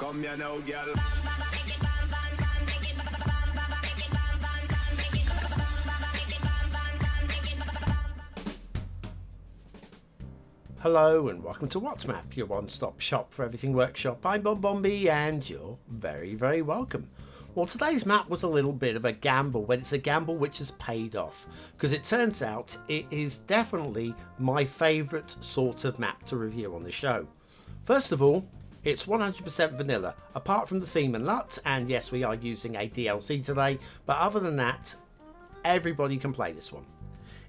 Come here now, girl. Hello and welcome to WhatsMap, your one-stop shop for everything workshop. I'm BonBonB and you're very, very welcome. Well, today's map was a little bit of a gamble, but it's a gamble which has paid off because it turns out it is definitely my favourite sort of map to review on the show. First of all, it's 100% vanilla, apart from the theme and LUT, and yes, we are using a DLC today, but other than that, everybody can play this one.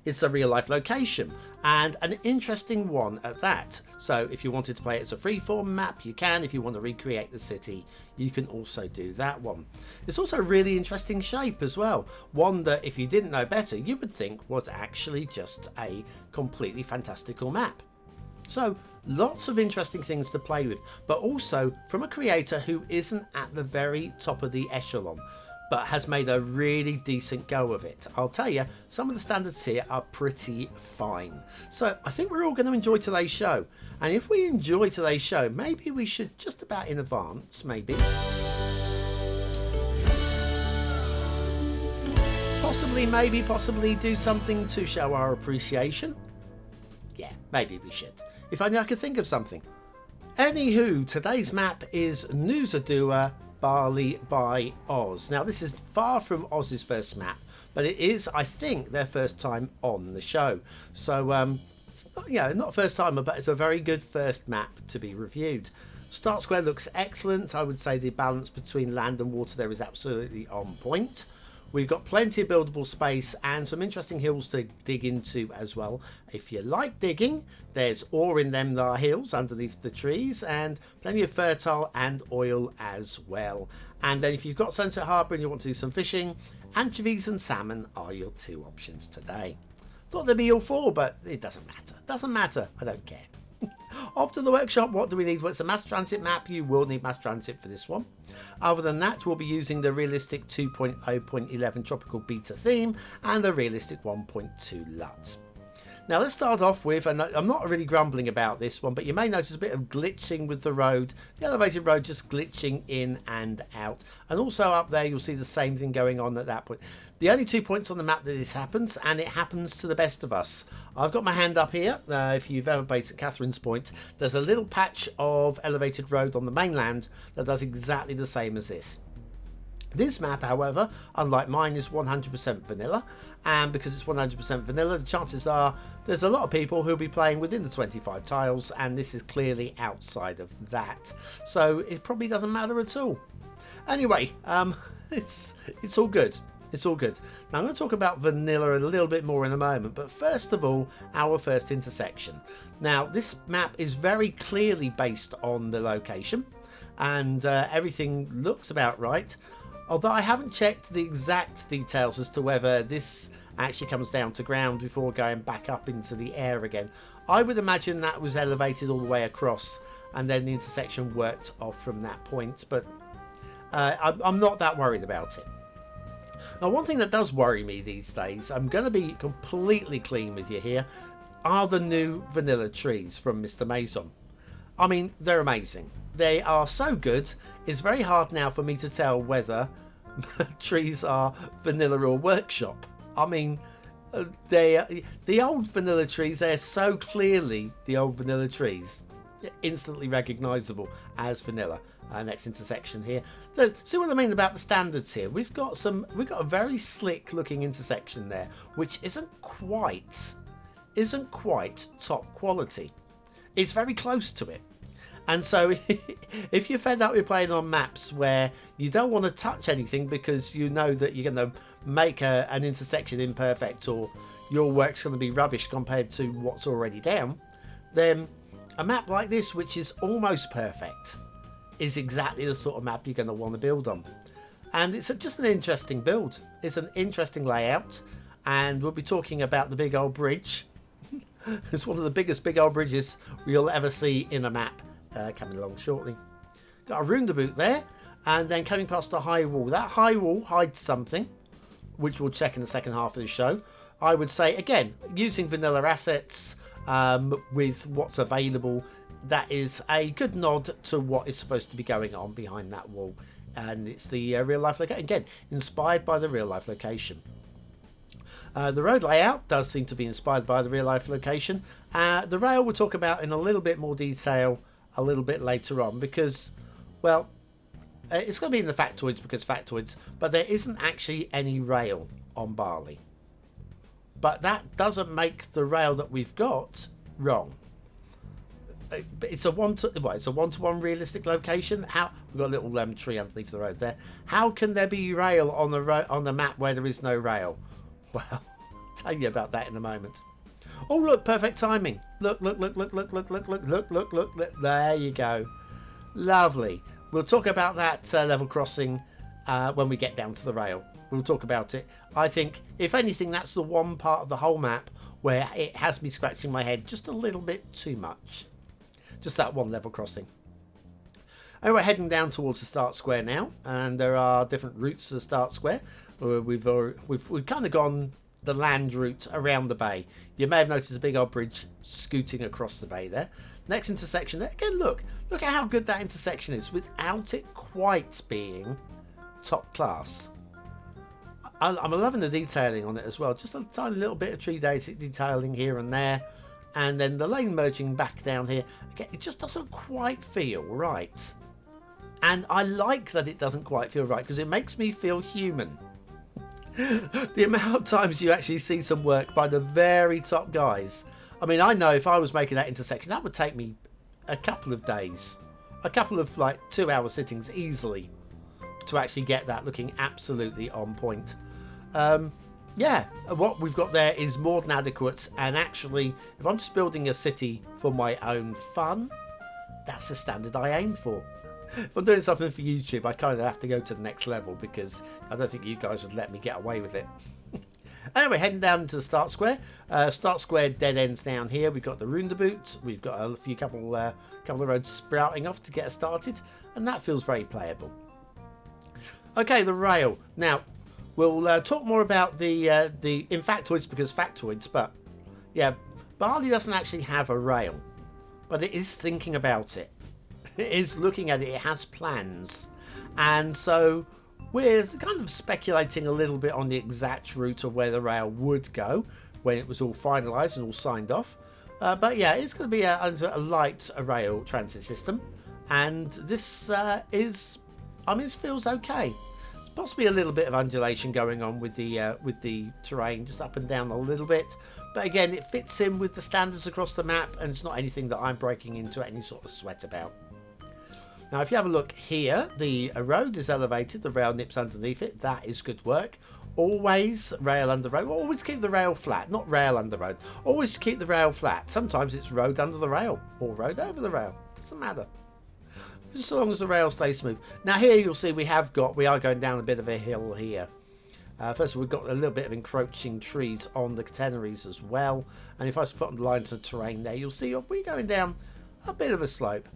It's a real life location and an interesting one at that. So if you wanted to play it as a freeform map, you can. If you want to recreate the city, you can also do that one. It's also a really interesting shape as well. One that if you didn't know better, you would think was actually just a completely fantastical map. So lots of interesting things to play with, but also from a creator who isn't at the very top of the echelon, but has made a really decent go of it. I'll tell you, some of the standards here are pretty fine. So I think we're all going to enjoy today's show. And if we enjoy today's show, maybe we should just about in advance, maybe. Possibly do something to show our appreciation. Yeah, maybe we should. If only I could think of something. Anywho, today's map is Nusa Dua, Bali by Oz. Now this is far from Oz's first map, but it is, I think, their first time on the show. So it's not, not first timer, but it's a very good first map to be reviewed. Start square looks excellent. I would say the balance between land and water there is absolutely on point. We've got plenty of buildable space and some interesting hills to dig into as well. If you like digging, there's ore in them there hills underneath the trees and plenty of fertile and oil as well. And then if you've got Sunset Harbour and you want to do some fishing, anchovies and salmon are your two options today. Thought they'd be all four, but it doesn't matter. Doesn't matter. I don't care. Off to the workshop, what do we need? Well, it's a mass transit map. You will need mass transit for this one. Other than that, we'll be using the realistic 2.0.11 tropical beta theme and the realistic 1.2 LUT. Now let's start off with, and I'm not really grumbling about this one, but you may notice a bit of glitching with the road. The elevated road just glitching in and out. And also up there, you'll see the same thing going on at that point. The only 2 points on the map that this happens, and it happens to the best of us. I've got my hand up here. If you've ever played at Catherine's Point, there's a little patch of elevated road on the mainland that does exactly the same as this. This map, however, unlike mine, is 100% vanilla, and because it's 100% vanilla, the chances are there's a lot of people who'll be playing within the 25 tiles, and this is clearly outside of that, so it probably doesn't matter at all. Anyway, it's all good. It's all good. Now I'm going to talk about vanilla a little bit more in a moment, but first of all, our first intersection. Now this map is very clearly based on the location, and everything looks about right. Although I haven't checked the exact details as to whether this actually comes down to ground before going back up into the air again. I would imagine that was elevated all the way across and then the intersection worked off from that point, but I'm not that worried about it. Now one thing that does worry me these days, I'm going to be completely clean with you here, are the new vanilla trees from Mr. Maison. I mean, they're amazing. They are so good, it's very hard now for me to tell whether trees are vanilla or workshop. I mean, the old vanilla trees, they're so clearly the old vanilla trees. Instantly recognisable as vanilla. Next intersection here. See what I mean about the standards here? We've got a very slick looking intersection there, which isn't quite top quality. It's very close to it. And so if you're fed up with playing on maps where you don't want to touch anything because you know that you're going to make an intersection imperfect or your work's going to be rubbish compared to what's already down, then a map like this, which is almost perfect, is exactly the sort of map you're going to want to build on. And it's just an interesting build. It's an interesting layout, and we'll be talking about the big old bridge. It's one of the biggest big old bridges we'll ever see in a map. Coming along shortly. Got a roundabout there, and then coming past a high wall. That high wall hides something, which we'll check in the second half of the show. I would say, again, using vanilla assets with what's available that is a good nod to what is supposed to be going on behind that wall. And it's the real life location, again, inspired by the real life location. The road layout does seem to be inspired by the real life location. The rail we'll talk about in a little bit more detail a little bit later on, because, well, it's going to be in the factoids because factoids, but there isn't actually any rail on Bali. But that doesn't make the rail that we've got wrong. It's a one-to-one realistic location. How we've got a little tree underneath the road there. How can there be rail on the map where there is no rail? Well, I'll tell you about that in a moment. Oh, look, perfect timing. Look. There you go. Lovely. We'll talk about that level crossing when we get down to the rail. We'll talk about it. I think, if anything, that's the one part of the whole map where it has me scratching my head just a little bit too much. Just that one level crossing. And we're heading down towards the start square now, and there are different routes to the start square. We've kind of gone the land route around the bay. You may have noticed a big old bridge scooting across the bay there. Next intersection there. Again, look at how good that intersection is without it quite being top class. I'm loving the detailing on it as well. Just a tiny little bit of tree detailing here and there. And then the lane merging back down here. Again, it just doesn't quite feel right. And I like that it doesn't quite feel right, because it makes me feel human. The amount of times you actually see some work by the very top guys. I mean, I know if I was making that intersection, that would take me a couple of days. A couple of 2-hour sittings easily to actually get that looking absolutely on point. Yeah, what we've got there is more than adequate, and actually, if I'm just building a city for my own fun, that's the standard I aim for. If I'm doing something for YouTube, I kind of have to go to the next level, because I don't think you guys would let me get away with it. Anyway, heading down to the start square. Start square dead ends down here. We've got the roundabout. We've got a couple of roads sprouting off to get us started, and that feels very playable. Okay, the rail. Now, we'll talk more about the in factoids because factoids, but yeah, Bali doesn't actually have a rail, but it is thinking about it. It is looking at it. It has plans, and so we're kind of speculating a little bit on the exact route of where the rail would go when it was all finalised and all signed off. But yeah, it's going to be a light rail transit system, and this it feels okay. Possibly a little bit of undulation going on with the terrain, just up and down a little bit, but again, it fits in with the standards across the map, and it's not anything that I'm breaking into any sort of sweat about. Now, if you have a look here, the road is elevated, the rail nips underneath it. That is good work. Always rail under road. Always keep the rail flat, not rail under road. Always keep the rail flat. Sometimes it's road under the rail or road over the rail. Doesn't matter. Just so long as the rail stays smooth. Now here you'll see we are going down a bit of a hill here. First of all, we've got a little bit of encroaching trees on the catenaries as well. And if I just put on the lines of terrain there, you'll see we're going down a bit of a slope.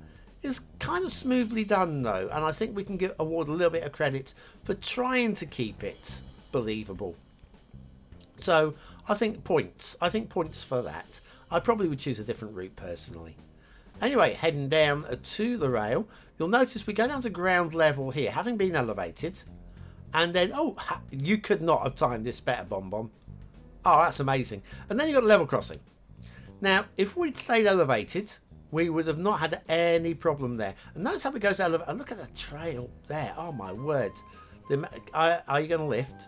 It's kind of smoothly done though, and I think we can award a little bit of credit for trying to keep it believable. So I think points for that. I probably would choose a different route personally. Anyway, heading down to the rail, you'll notice we go down to ground level here, having been elevated. And then, you could not have timed this better, BonBonB. Oh, that's amazing. And then you've got level crossing. Now, if we'd stayed elevated, we would have not had any problem there. And notice how it goes elevated. And look at the trail there. Oh, my word. Are you going to lift?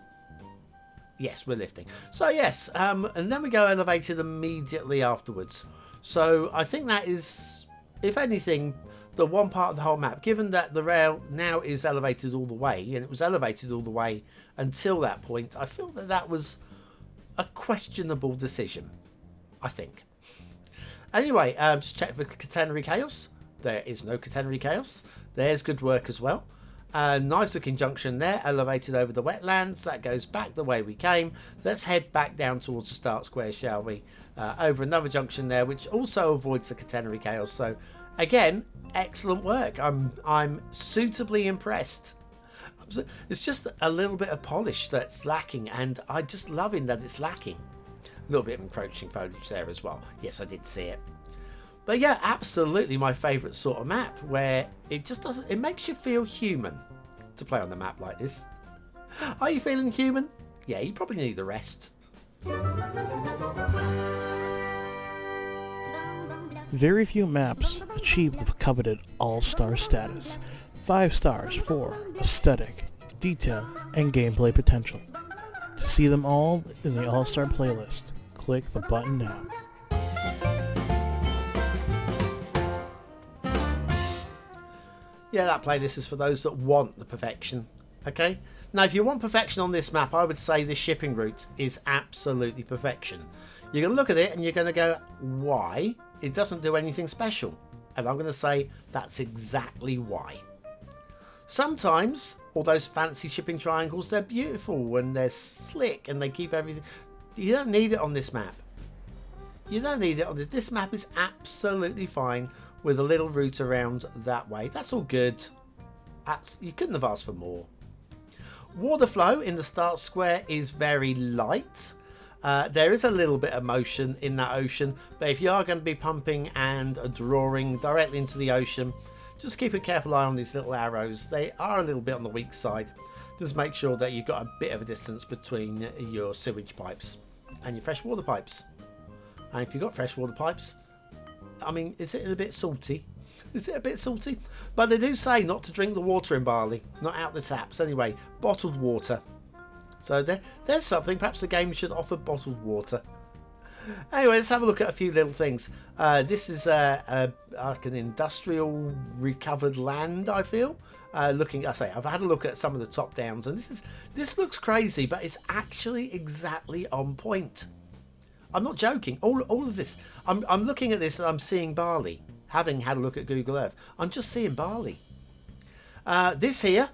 Yes, we're lifting. So, yes. And then we go elevated immediately afterwards. So I think that is, if anything, the one part of the whole map, given that the rail now is elevated all the way, and it was elevated all the way until that point, I feel that was a questionable decision, I think. Anyway, just check for catenary chaos. There is no catenary chaos. There's good work as well. Nice looking junction there, elevated over the wetlands. That goes back the way we came. Let's head back down towards the start square, shall we? Over another junction there, which also avoids the catenary chaos. So again, excellent work. I'm suitably impressed. It's just a little bit of polish that's lacking, and I just loving that it's lacking. A little bit of encroaching foliage there as well. Yes, I did see it. But yeah, absolutely my favourite sort of map, where it just doesn't, it makes you feel human to play on the map like this. Are you feeling human? Yeah, you probably need a rest. Very few maps achieve the coveted all-star status. 5 stars for aesthetic, detail, and gameplay potential. To see them all in the all-star playlist, click the button now. Yeah, that playlist is for those that want the perfection. Okay? Now, if you want perfection on this map, I would say the shipping route is absolutely perfection. You're going to look at it and you're going to go, why? It doesn't do anything special. And I'm going to say that's exactly why. Sometimes all those fancy shipping triangles, they're beautiful and they're slick and they keep everything. You don't need it on this map. You don't need it on this. This map is absolutely fine with a little route around that way. That's all good. You couldn't have asked for more. Water flow in the start square is very light. There is a little bit of motion in that ocean, but if you are going to be pumping and drawing directly into the ocean, just keep a careful eye on these little arrows. They are a little bit on the weak side. Just make sure that you've got a bit of a distance between your sewage pipes and your freshwater pipes. And if you've got freshwater pipes, I mean, is it a bit salty? Is it a bit salty? But they do say not to drink the water in Bali, not out the taps. Anyway, bottled water. So there's something. Perhaps the game should offer bottled water. Anyway, let's have a look at a few little things. This is like an industrial recovered land, I feel. I've had a look at some of the top downs, and this looks crazy, but it's actually exactly on point. I'm not joking. All of this, I'm looking at this and I'm seeing Bali. Having had a look at Google Earth, I'm just seeing Bali. This here,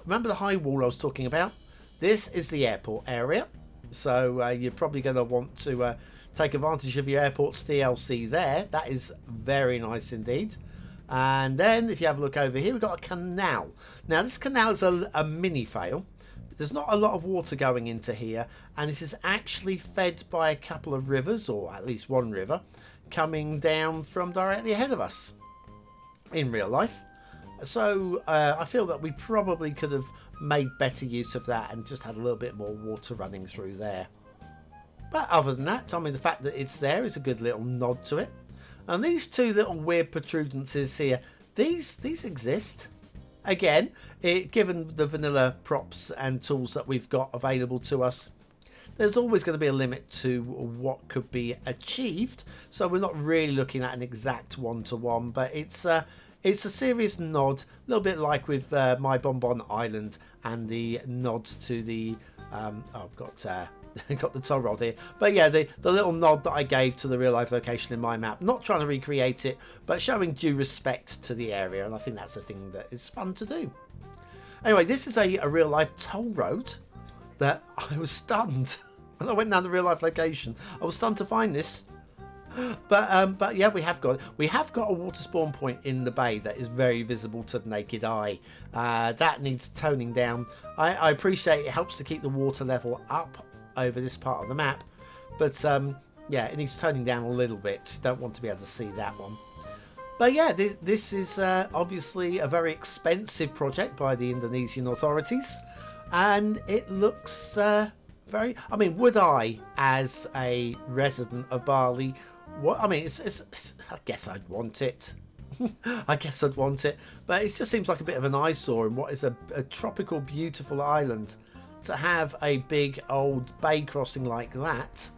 remember the high wall I was talking about? This is the airport area. So you're probably going to want to take advantage of your airport's DLC there. That is very nice indeed. And then if you have a look over here, we've got a canal. Now this canal is a mini fail. There's not a lot of water going into here, and this is actually fed by a couple of rivers, or at least one river, coming down from directly ahead of us in real life. So I feel that we probably could have made better use of that and just had a little bit more water running through there. But other than that, I mean, the fact that it's there is a good little nod to it. And these two little weird protrudences here, these exist. Again, given the vanilla props and tools that we've got available to us, there's always going to be a limit to what could be achieved. So we're not really looking at an exact one-to-one, but it's a serious nod, a little bit like with my BonBon Island and the nod to the I've got the toll road here, but yeah, the little nod that I gave to the real life location in my map, not trying to recreate it, but showing due respect to the area, and I think that's a thing that is fun to do. Anyway, this is a real life toll road that I was stunned when I went down the real life location. I was stunned to find this. But yeah, we have got a water spawn point in the bay that is very visible to the naked eye. That needs toning down. I appreciate it helps to keep the water level up over this part of the map, but yeah, it needs toning down a little bit. Don't want to be able to see that one. But yeah, this is obviously a very expensive project by the Indonesian authorities, and it looks very. I mean, would I, as a resident of Bali, I guess I'd want it. I guess I'd want it, but it just seems like a bit of an eyesore in what is a tropical, beautiful island. To have a big old bay crossing like that,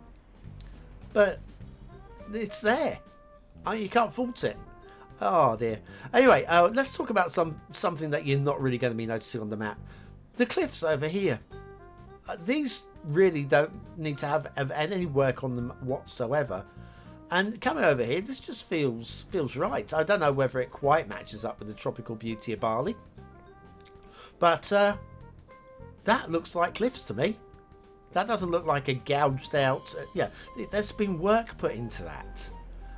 but it's there. You can't fault it. Oh dear. Anyway, let's talk about something that you're not really going to be noticing on the map. The cliffs over here. These really don't need to have any work on them whatsoever. And coming over here, this just feels right. I don't know whether it quite matches up with the tropical beauty of Bali, but that looks like cliffs to me. That doesn't look like a gouged out. Yeah, there's been work put into that,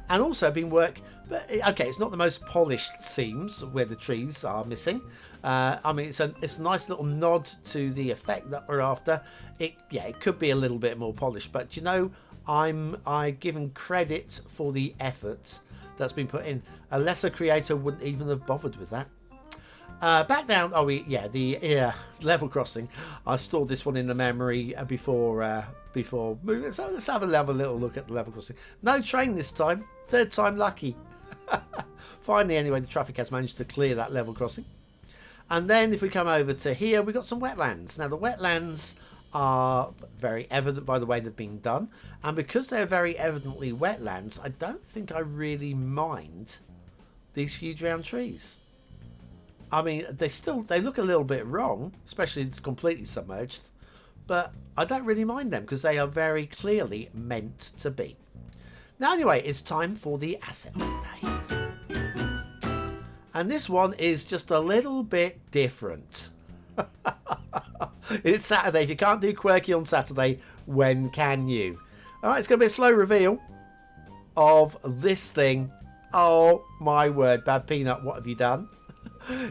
and also been work. But okay, it's not the most polished seams where the trees are missing. I mean, it's a nice little nod to the effect that we're after. It could be a little bit more polished, but you know, I'm giving credit for the effort that's been put in. A lesser creator wouldn't even have bothered with that. Back down. Oh, the level crossing. I stored this one in the memory before moving. So let's have a little look at the level crossing. No train this time. Third time lucky. Finally, anyway, the traffic has managed to clear that level crossing. And then if we come over to here, we've got some wetlands. Now the wetlands are very evident by the way they've been done, and because they're very evidently wetlands, I don't think I really mind these huge round trees. I mean, they look a little bit wrong, especially it's completely submerged, but I don't really mind them because they are very clearly meant to be. Now anyway, it's time for the asset of the day. And this one is just a little bit different. It's Saturday. If you can't do quirky on Saturday, when can you? Alright, it's going to be a slow reveal of this thing. Oh my word, BadPeanut, what have you done?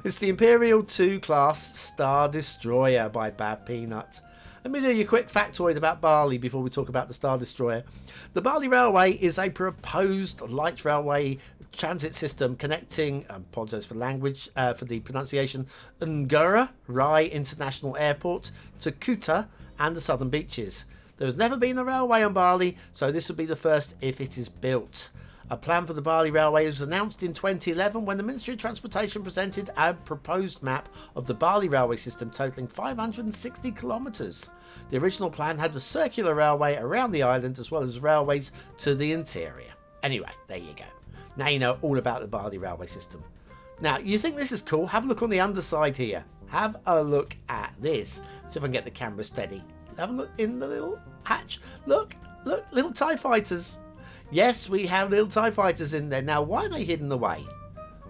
It's the Imperial 2 class Star Destroyer by BadPeanut. Let me do you a quick factoid about Bali before we talk about the Star Destroyer. The Bali Railway is a proposed light railway transit system connecting, I apologise for language, for the pronunciation, Ngurah Rai International Airport to Kuta and the southern beaches. There has never been a railway on Bali, so this will be the first if it is built. A plan for the Bali Railway was announced in 2011 when the Ministry of Transportation presented a proposed map of the Bali Railway system totalling 560 kilometres. The original plan had a circular railway around the island as well as railways to the interior. Anyway, there you go. Now you know all about the Bali Railway system. Now, you think this is cool? Have a look on the underside here. Have a look at this. See if I can get the camera steady. Have a look in the little hatch. Look, little TIE fighters. Yes, we have little TIE fighters in there. Now, why are they hidden away?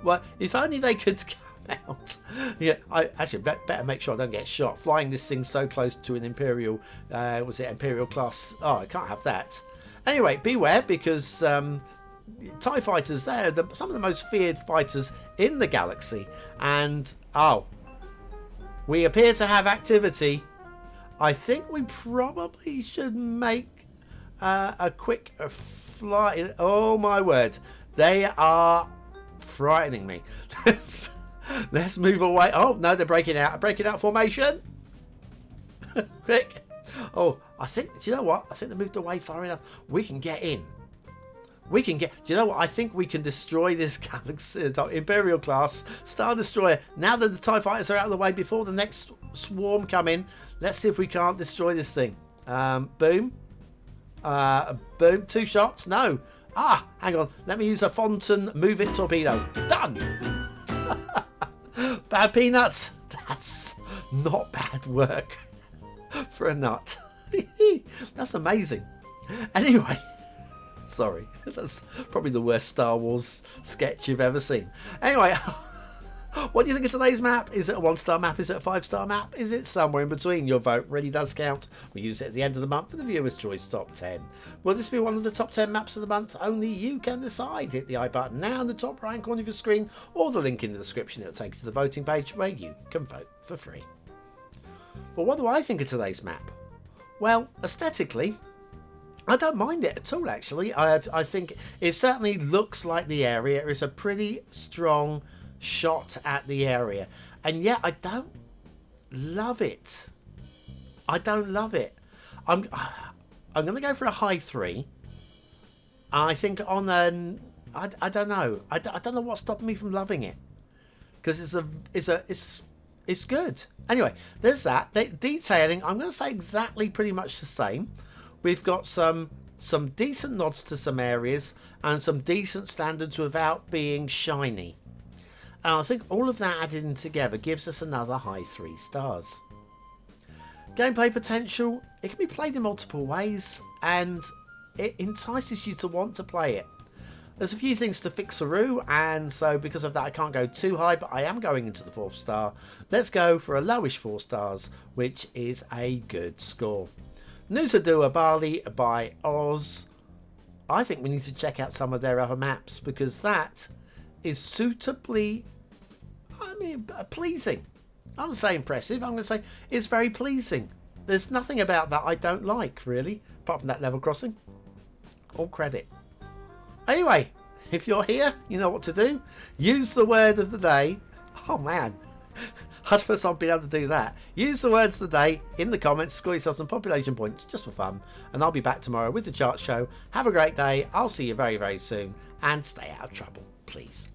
Well, if only they could come out. Yeah, I actually better make sure I don't get shot. Flying this thing so close to an Imperial, was it Imperial class? Oh, I can't have that. Anyway, beware because TIE fighters, they're some of the most feared fighters in the galaxy. And, oh, we appear to have activity. I think we probably should make a quick fly. Oh my word, they are frightening me. Let's move away. Oh no, they're breaking out. Breaking out formation. Quick. Oh, I think, do you know what? I think they moved away far enough. We can get in. We can get, do you know what? I think we can destroy this galaxy, Imperial class Star Destroyer. Now that the TIE fighters are out of the way before the next swarm come in, let's see if we can't destroy this thing. Boom. Boom. 2 shots. No. Hang on. Let me use a Fontaine Move It torpedo. Done. BadPeanut. That's not bad work for a nut. That's amazing. Anyway. Sorry. That's probably the worst Star Wars sketch you've ever seen. Anyway. What do you think of today's map? Is it a 1-star map? Is it a 5-star map? Is it somewhere in between? Your vote really does count. We use it at the end of the month for the Viewer's Choice Top 10. Will this be one of the top 10 maps of the month? Only you can decide. Hit the I button now in the top right corner of your screen or the link in the description. It'll take you to the voting page where you can vote for free. But what do I think of today's map? Well, aesthetically, I don't mind it at all, actually. I think it certainly looks like the area is a pretty strong shot at the area, and yet I don't love it. I don't love it. I'm gonna go for a high 3. I think on an I don't know. I don't know what's stopping me from loving it, because it's good. Anyway, there's that. The detailing, I'm gonna say exactly pretty much the same. We've got some decent nods to some areas and some decent standards without being shiny. And I think all of that added in together gives us another high 3 stars. Gameplay potential, it can be played in multiple ways and it entices you to want to play it. There's a few things to fixaroo, and so because of that I can't go too high, but I am going into the 4th star. Let's go for a lowish 4 stars, which is a good score. Nusa Dua Bali by Oz. I think we need to check out some of their other maps because that is suitably, pleasing. I'm going to say impressive. I'm going to say it's very pleasing. There's nothing about that I don't like, really, apart from that level crossing. All credit. Anyway, If you're here, you know what to do. Use the word of the day. Oh man, I suppose I've been able to do that. Use the words of the day in the comments, score yourself some population points just for fun, and I'll be back tomorrow with the chart show. Have a great day. I'll see you very, very soon, and stay out of trouble, please.